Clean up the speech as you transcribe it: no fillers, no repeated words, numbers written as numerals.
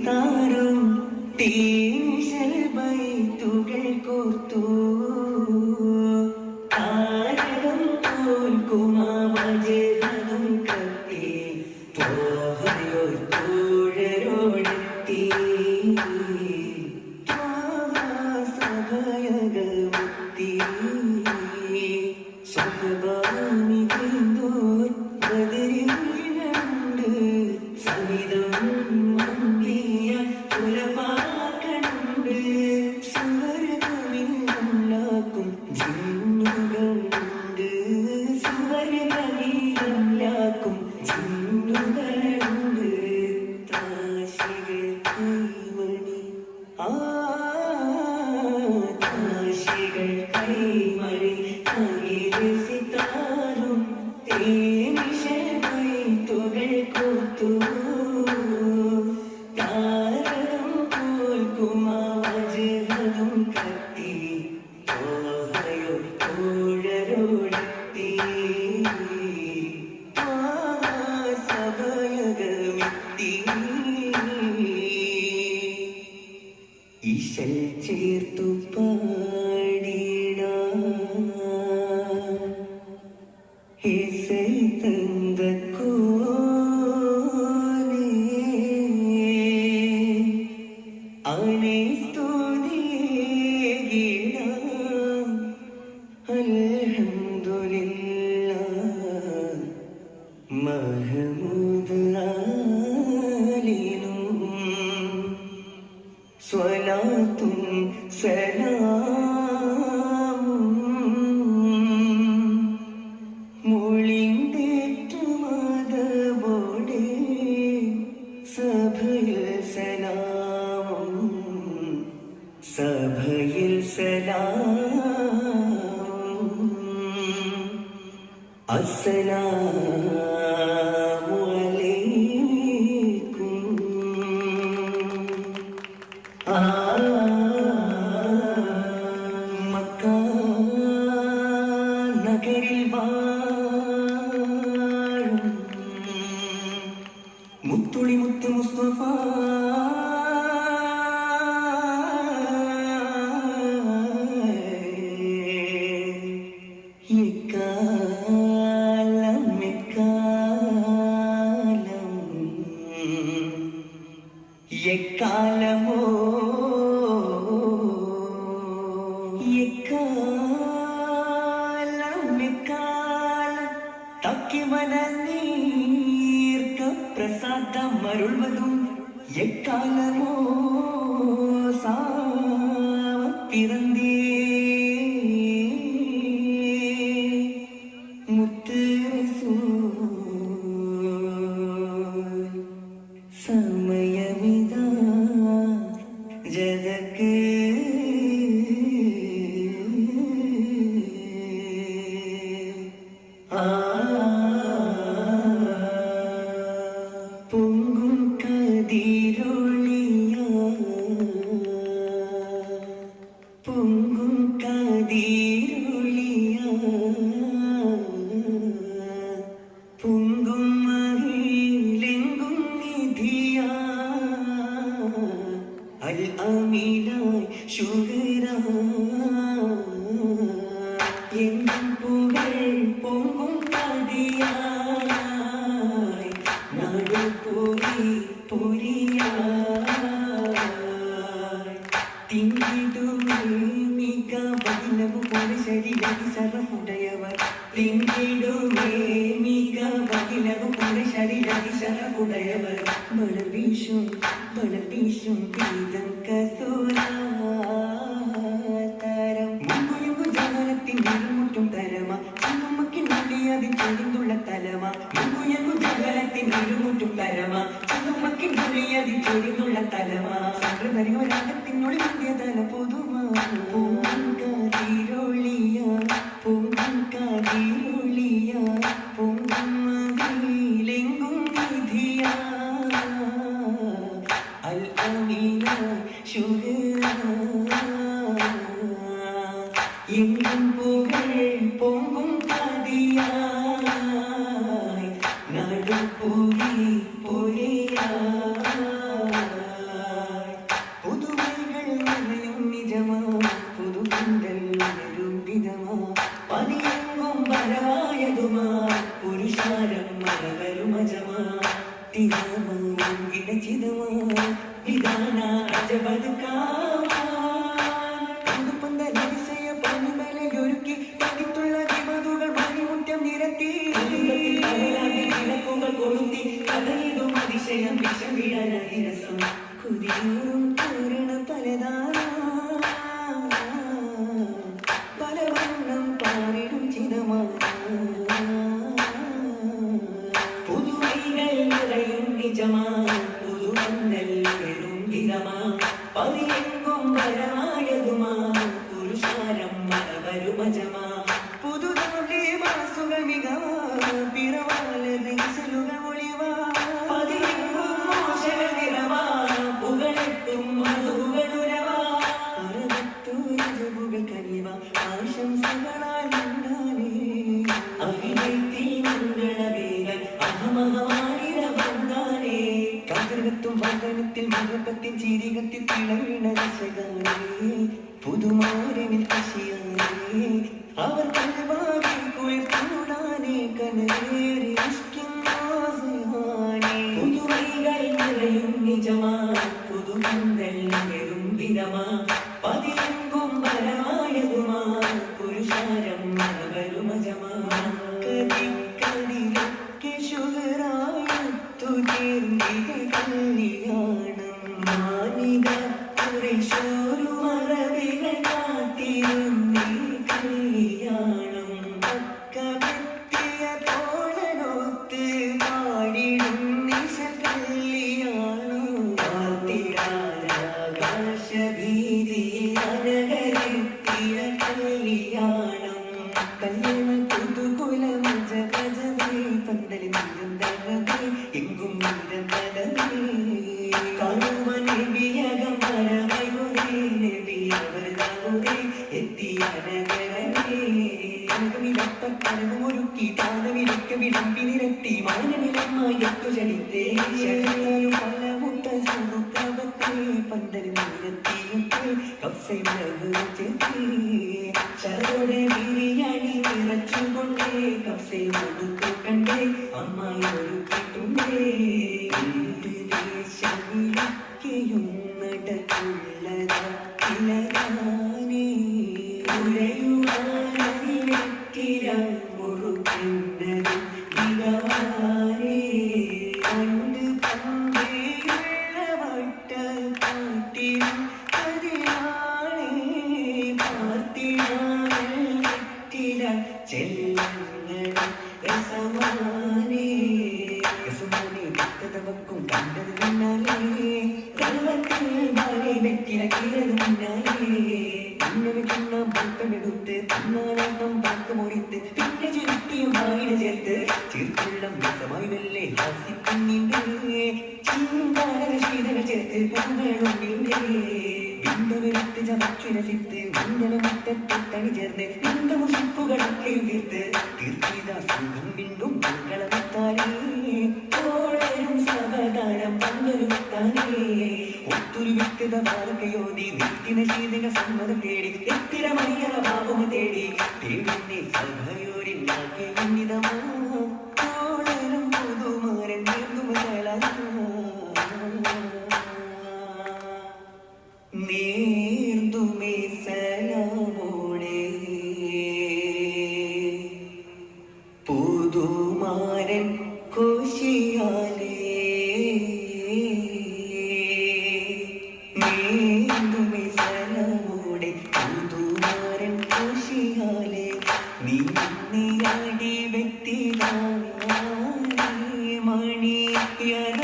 സിത്താറും തീനിശൽ ബൈത്തുകൾ കോർത്തു താരകം തോൽക്കുമാവജകം കത്തി തോഴരോടെത്തി സഭയകമത്തി സ്വഭാവി ോർ ബദരിലുണ്ട് സവിധം മങ്ങിയ കുലപാക്കണുണ്ട് സുവർഗമില്ലാക്കും ജിന്നുകളുണ്ട് സുവർഗമില്ലാക്കും ജിന്നുകളുണ്ട് താശികൾ കൈമണി താശികൾ കൈമണി സിത്താറും തേനിശൽ കോർത്തു താരകം തോൽക്കുമാവജകം കത്തി തോഴരോടെത്തി സഭയകമെത്തി ഈശൽ ചേർത്തു തந்த കോനെ അവനെ സ്തുതിയിടാം അൽഹംദുലില്ലാഹ് മഹ്മൂദ് ആലിനും സ്വലാത്തും സലാമും മൊളിന്തേറ്റുമതബോടെ സഭയിൽ സലാമും സഭയിൽ സലാമും അസ്സലാമു അലൈക്കും മക്ക നഗരിൽ മുത്തുളി മുത്ത് മുസ്തഫ എക്കാലമോ എക്കാലം തക്കി മനനീർക്ക പ്രസാദം മരുൾവതും എക്കാലമോ സാവത്തിറന്തേ മുത്ത് സമയമിതാ ജഗക്ക് പൊങ്കും കതിരൊളിയ പൊങ്കും കതിരൊളിയ പൊങ്കും മഹിലെങ്കും നിധിയ അൽ അമീനായി ശുക്ര എങ്കും പുകൾ പൊങ്കും കതിയായി നാട് പൊരിയായി തിങ്കിടുമേ മിക വകിലവു പോലെ ശരീരത്തി സറഫുടയവർ തിങ്കിടുമേ മിക വകിലവു പോലെ ശരീരത്തി സറഫുടയവർ മഴ വീശും ഗീതം കസൂരാതരം മുമ്പുയമ്പു ജഗനത്തിൻ ഇരുമുറ്റും തരമ ചിങ്ങമ്മക്കിൻ നുള്ളിയതിൻ ചൊരിന്തുള്ള തലമ മുമ്പുയമ്പു ജഗനത്തിൻ ഇരുമുറ്റും തരമ ചിങ്ങമ്മക്കിൻ നുള്ളിയതിൻ ചൊരിന്തുള്ള തലമ സംഘതരിവരാഗത്തിനുള്ളിൽ മുന്തിയ തല പൊതുമാ പൂങ്കാതിരൊളിയ പൂങ്കാതിരൊളിയ പൂങ്കും മതിലെങ്കും നിധിയ അൽ അമീന ശുക്ര എങ്കും പുകൾ പൊങ്കും കതിയായി നടു പൊരിയായി വിധമായി വിധാന അജബത് കാപ്പന്തലതിശയ പണിമലയൊരുക്കി പതിത്തുള്ള വിമതുകൾ മണിമുറ്റം നിരത്തി വിളക്കുകൾ കൊളുത്തി കഥയിടും അതിശയം വിഷമിടരസം കുതിയൂറും പൂരണം പലതാ പലവണ്ണം പാറിടും പുതുമൈകൾ നിറയും നിജമാ പുതുമന്നൽ വെറും വിധമാ പതിയെങ്കും വരായതുമാ പുരുഷാരം മരവരുമജമാ പുതുതാണ്ടി മനസ്സുകൾ മികവാ പിറവാല റിസലുകൾ ഒളിവാ പതിയെങ്കും മോശകൾ നിറവാ പുകളെത്തും മധുകൾ ഉരവാ അറുപത്തൂരജുകൾ കനിവാ ആശംസകളാൽ ഉണ്ടാനേ അഭിനയത്തിൽ മംഗളവേഗൻ അഹമഹമാണിര വന്ദാനേ കതിർകത്തും വന്ദനത്തിൽ മുഖപ്പത്തിൽ ചിരികത്തിൽ തിളവിണ ദിശകാനേ പുതുമാരവിൽ കശിയാനേ അവർ കൽവാകി കുളിർത്തൂടാനേ കനവേറി പുതുമൈകൾ നിറയും നിജമാ പുതുമന്തൽ വെറും വിധമാ പതിയെങ്കും വരായതുമാ പുരുഷാരം വരുമജമാ കതിക്കടിയൊക്കെ ശുഹറായത്തു തീർന്നിക കല്യാണം മാനിക കുറേശോരുമറവികൾ കാത്തിരുന്നീ കല്യാണം പക്കമെത്തിയ തോളനൊത്ത് പാടിടും നിശ കല്യാണം ആകാശഭീതിയിൽ അനകരെത്തിയ കല്യാണം കല്യാണ പുതുകുലമജ ഭജവേ പന്തലി നിരന്തരവേ എങ്കും നിരന്തരവേ കാണുമ നബിയകം മരവയുരേ നബി അവരുതേ എത്തിയ നഗരവേ കനകമിലപ്പക്കരവുമൊരുക്കി താനവിലൊക്കെ വിളമ്പി നിരത്തി മാനവിലമ്മായി എത്തു ചടിത്തേ പലമുട്ട സുറുക്കവത്തേ പന്തലി നിരത്തിയൊക്കെ കഫ്സൈ ചേർത്തേ ശരതോടെ ബിരിയാണി നിറച്ചുകൊണ്ടേ കഫ്സൈ കൊടുത്തു കണ്ടേ അമ്മായി ഒരുക്കിട്ടുണ്ടേ ദേശമിലൊക്കെയും നടക്കുള്ളതാക്കിലതാനേ ഉരയുവാനിരക്കില മുറുക്കുന്നത് മികവാനേ പണ്ട് പണ്ടേയുള്ള വട്ട പാട്ടിനും അതിനാണേ പാർത്തിനാട്ടില ചെല്ലങ്ങളും രസമാനേ രസമാനേ ഭക്തതവക്കും കണ്ടത് മുന്നാലേ കള്ളത്തിൽ മാറി വെറ്റിലക്കിയത് മുന്നാലേ പിന്നെ തിന്ന ഭക്തമെടുത്ത് തിന്നാലാട്ടം പാക്ക് മുറിത്ത് പിന്നെ ചുരുട്ടിയും വായില ചേർത്ത് ചീർത്തുള്ളം രസമായി വെല്ലേ ഹാസിക്കുന്നിൻ്റെ ചിന്താനക ശീതകൾ ചേർത്ത് പൂങ്ങളുണ്ടിൻ്റെ ബിന്ദുവിലത്ത് ചമച്ചുരസിത്ത് മഞ്ഞളമുറ്റത്തണി ചേർന്ന് ബിന്ദുമുഷിപ്പുകളൊക്കെ തീർത്ത് തീർത്തിത സുഖം വീണ്ടും മംഗളമത്താലേ തോളരും സവതാരം പങ്കൊരു മത്താലേ ഒത്തൊരു വ്യക്തത വാർക്കയോതി നിത്തിന ശീതക സമ്മതം തേടി എത്തിര മണിയറ ഭാവമ തേടി തേടിന്നെ സഭയോരിന്നാക്കിയമിതമാ തോളരും പുതുമാരൻ നീന്തുമല നീർത്തുമേ സലാമോടെ പുതുമാരൻ കോശിയാലേ നീന്തുമേ സലാമോടെ പുതുമാരൻ കോശിയാലേ നീ നീയാടി വ്യക്തിതാ മണിയറ